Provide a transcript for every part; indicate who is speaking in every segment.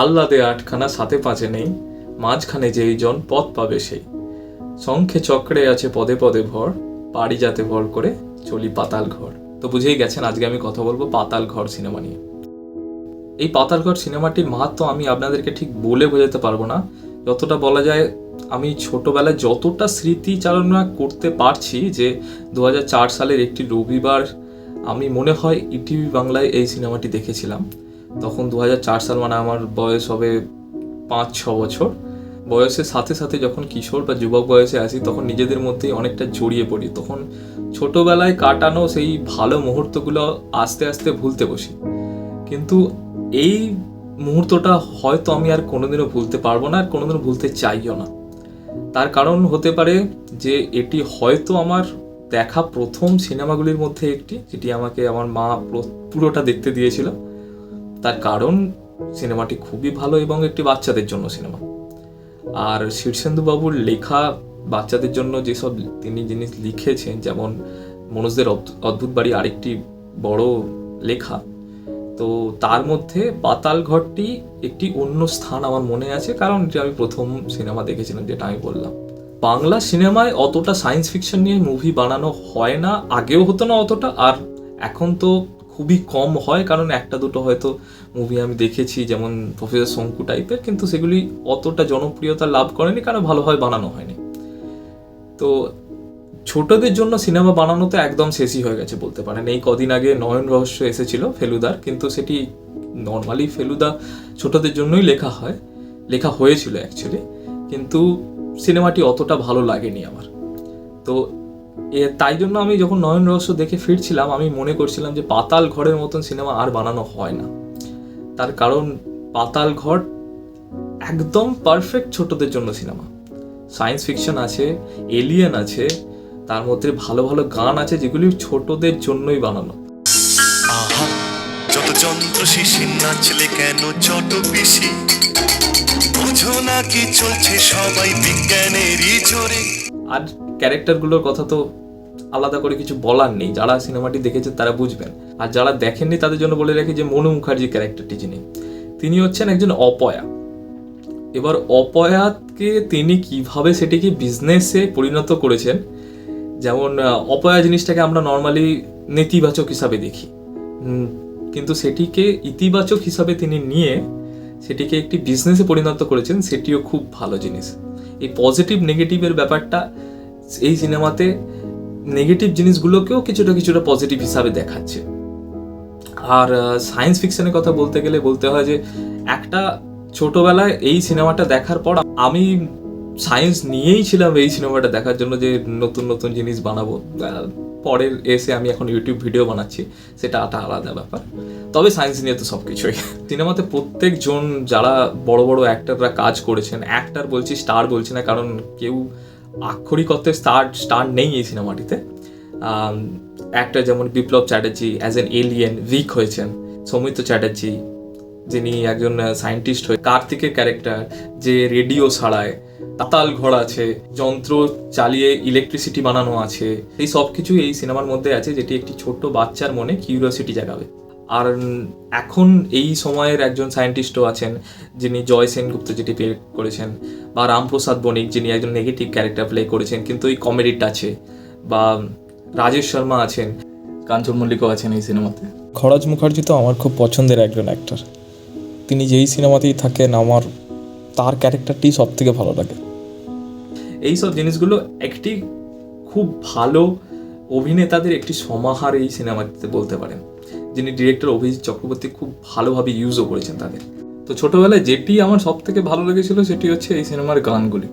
Speaker 1: আহ্লাদে আটখানা সাথে পাঁচে নেই, মাঝখানে যেই জন পথ পাবে সেই। শঙ্খে চক্রে আছে পদে পদে ভর, পাড়ি যাতে ভর করে চলি পাতাল ঘর। তো বুঝেই গেছেন আজকে আমি কথা বলবো পাতাল ঘর সিনেমা নিয়ে। এই পাতাল ঘর সিনেমাটির মাহাত্ম্য আমি আপনাদেরকে ঠিক বলে বোঝাতে পারবো না। যতটা বলা যায়, আমি ছোটবেলায় যতটা স্মৃতিচারণা করতে পারছি যে 2004 সালের একটি রবিবার আমি মনে হয় ইটিভি বাংলায় এই সিনেমাটি দেখেছিলাম। তখন 2004 সাল মানে আমার বয়স হবে 5-6 বছর। বয়সের সাথে সাথে যখন কিশোর বা যুবক বয়সে আসি তখন নিজেদের মধ্যেই অনেকটা জড়িয়ে পড়ি। তখন ছোটবেলায় কাটানো সেই ভালো মুহূর্তগুলো আস্তে আস্তে ভুলতে বসি। কিন্তু এই মুহূর্তটা হয়তো আমি আর কোনোদিনও ভুলতে পারবো না, আর কোনোদিনও ভুলতে চাইও না। তার কারণ হতে পারে যে এটি হয়তো আমার দেখা প্রথম সিনেমাগুলির মধ্যে একটি, যেটি আমাকে আমার মা পুরোটা দেখতে দিয়েছিল। তার কারণ সিনেমাটি খুবই ভালো এবং একটি বাচ্চাদের জন্য সিনেমা। আর শীর্ষেন্দু বাবুর লেখা বাচ্চাদের জন্য যেসব তিনি জিনিস লিখেছেন, যেমন মনোজদের অদ্ভুত বাড়ি আরেকটি বড় লেখা, তো তার মধ্যে পাতাল ঘরটি একটি অন্য স্থান আমার মনে আছে, কারণ এটা আমি প্রথম সিনেমা দেখেছিলাম, যেটা আমি বললাম। বাংলা সিনেমায় অতটা সায়েন্স ফিকশন নিয়ে মুভি বানানো হয় না, আগেও হতো না অতটা, আর এখন তো খুবই কম হয়, কারণ একটা দুটো হয়তো মুভি আমি দেখেছি যেমন প্রফেসর শঙ্কু টাইপের, কিন্তু সেগুলি অতটা জনপ্রিয়তা লাভ করেনি কারণ ভালোভাবে বানানো হয়নি। তো ছোটদের জন্য সিনেমা বানানো তো একদম শেষই হয়ে গেছে বলতে পারেন। এই কদিন আগে নয়ন রহস্য এসেছিল ফেলুদার, কিন্তু সেটি নর্মালি ফেলুদা ছোটদের জন্যই লেখা হয়েছিল অ্যাকচুয়ালি, কিন্তু সিনেমাটি অতটা ভালো লাগেনি আমার। তো তাই জন্য আমি যখন নয়ন রহস্য দেখে ফিরছিলাম আমি মনে করছিলাম যে পাতাল ঘরের মতন সিনেমা আর বানানো হয় না। তার কারণ পাতাল ঘর একদম পারফেক্ট ছোটদের জন্য সিনেমা। সায়েন্স ফিকশন আছে, এলিয়েন আছে, তার মধ্যে ভালো ভালো গান আছে যেগুলি ছোটদের জন্যই বানানো।
Speaker 2: আহা, যত যন্ত্র শিশির নাচলে কেন চট পিসি, বুঝো না কি চলছে সবাই বিজ্ঞানেরই জোরে।
Speaker 1: আর ক্যারেক্টারগুলোর কথা তো আলাদা করে কিছু বলার নেই, যারা সিনেমাটি দেখেছে তারা বুঝবেন। আর যারা দেখেননি তাদের জন্য বলে রাখি যে মনু মুখার্জি ক্যারেক্টারটি তিনি হচ্ছেন একজন অপয়া। এবার অপয়াকে তিনি কিভাবে সেটিকে বিজনেসে পরিণত করেছেন, যেমন অপয়া জিনিসটাকে আমরা নর্মালি নেতিবাচক হিসাবে দেখি, কিন্তু সেটিকে ইতিবাচক হিসাবে তিনি নিয়ে সেটিকে একটি বিজনেসে পরিণত করেছেন, সেটিও খুব ভালো জিনিস। এই পজিটিভ নেগেটিভের ব্যাপারটা এই সিনেমাতে নেগেটিভ জিনিসগুলোকেও কিছুটা পজিটিভ হিসাবে দেখাচ্ছে। আর সায়েন্স ফিকশনের কথা বলতে গেলে বলতে হয় যে একটা ছোটবেলায় এই সিনেমাটা দেখার পর আমি সায়েন্স নিয়েই ছিলাম এই সিনেমাটা দেখার জন্য, যে নতুন নতুন জিনিস বানাবো। পরের এসে আমি এখন ইউটিউব ভিডিও বানাচ্ছি, সেটা একটা আলাদা ব্যাপার। তবে সায়েন্স নিয়ে তো সব কিছুই। সিনেমাতে প্রত্যেকজন যারা বড় বড় অ্যাক্টররা কাজ করেছেন, অ্যাক্টর বলছি, স্টার বলছি না, কারণ কেউ আক্ষরিক অর্থে স্টার নেই এই সিনেমাটিতে। অ্যাক্টর যেমন Biplab Chatterjee as an alien উইক হয়েছেন, সৌমিত্র চ্যাটার্জি যিনি একজন সায়েন্টিস্ট হয়ে, কার্তিকের ক্যারেক্টার যে রেডিও ছাড়ায়, পাতাল ঘর আছে, যন্ত্র চালিয়ে ইলেকট্রিসিটি বানানো আছে, এই সব কিছু এই সিনেমার মধ্যে আছে, যেটি একটি ছোট্ট বাচ্চার মনে কিউরিওসিটি জাগাবে। আর এখন এই সময়ের একজন সায়েন্টিস্টও আছেন যিনি জয় সেনগুপ্ত, যেটি প্লে করেছেন, বা রামপ্রসাদ বণিক যিনি একজন নেগেটিভ ক্যারেক্টার প্লে করেছেন কিন্তু এই কমেডিটা আছে, বা রাজেশ শর্মা আছেন, কাঞ্চন মল্লিকও আছেন এই সিনেমাতে। খরাজ মুখার্জি তো আমার খুব পছন্দের একজন অ্যাক্টর। তিনি যেই সিনেমাতেই থাকেন আমার তার ক্যারেক্টারটি সব থেকে ভালো লাগে। এইসব জিনিসগুলো একটি খুব ভালো অভিনেতাদের একটি সমাহার এই সিনেমাটিতে বলতে পারেন, যিনি ডিরেক্টর অভিজিৎ চক্রবর্তী খুব ভালোভাবে ইউজও করেছেন তাদের। তো ছোটোবেলায় যেটি আমার সব থেকে ভালো লেগেছিল সেটি হচ্ছে এই সিনেমার গানগুলি,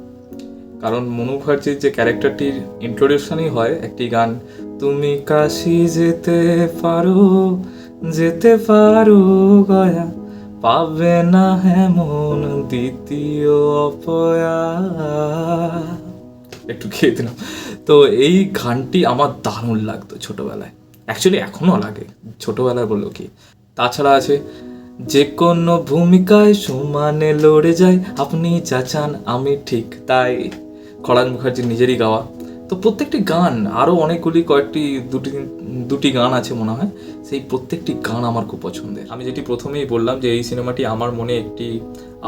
Speaker 1: কারণ মনু মুখার্জির যে ক্যারেক্টারটির ইন্ট্রোডিউশনই হয় একটি গান, তুমি কাশি যেতে পারো গয়া, পাবে না এমন দ্বিতীয় অপয়া, একটু খেয়ে দিলাম। তো এই গানটি আমার দারুণ লাগতো ছোটবেলায়, অ্যাকচুয়ালি এখনও লাগে, ছোটবেলায় বললো কি। তাছাড়া আছে যে কোনো ভূমিকায় সমানে লড়ে যাই, আপনি যা চান আমি ঠিক তাই, খরাজ মুখার্জির নিজেরই গাওয়া। তো তো প্রত্যেকটি গান, আরও অনেকগুলি দুটি গান আছে মনে হয়, সেই প্রত্যেকটি গান আমার খুব পছন্দের। আমি যেটি প্রথমেই বললাম যে এই সিনেমাটি আমার মনে একটি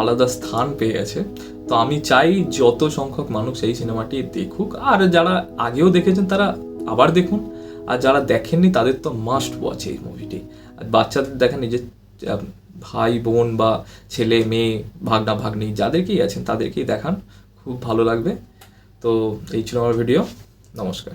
Speaker 1: আলাদা স্থান পেয়ে গেছে। তো আমি চাই যত সংখ্যক মানুষ এই সিনেমাটি দেখুক, আর যারা আগেও দেখেছেন তারা আবার দেখুন, আর যারা দেখেননি তাদের তো মাস্ট ওয়াচ এই মুভিটি। আর বাচ্চাদের দেখেন, নিজের ভাই বোন বা ছেলে মেয়ে ভাগনা ভাগ্নি যাদেরকেই আছেন তাদেরকেই দেখান, খুব ভালো লাগবে। তো এই ছিল আমার ভিডিও। নমস্কার।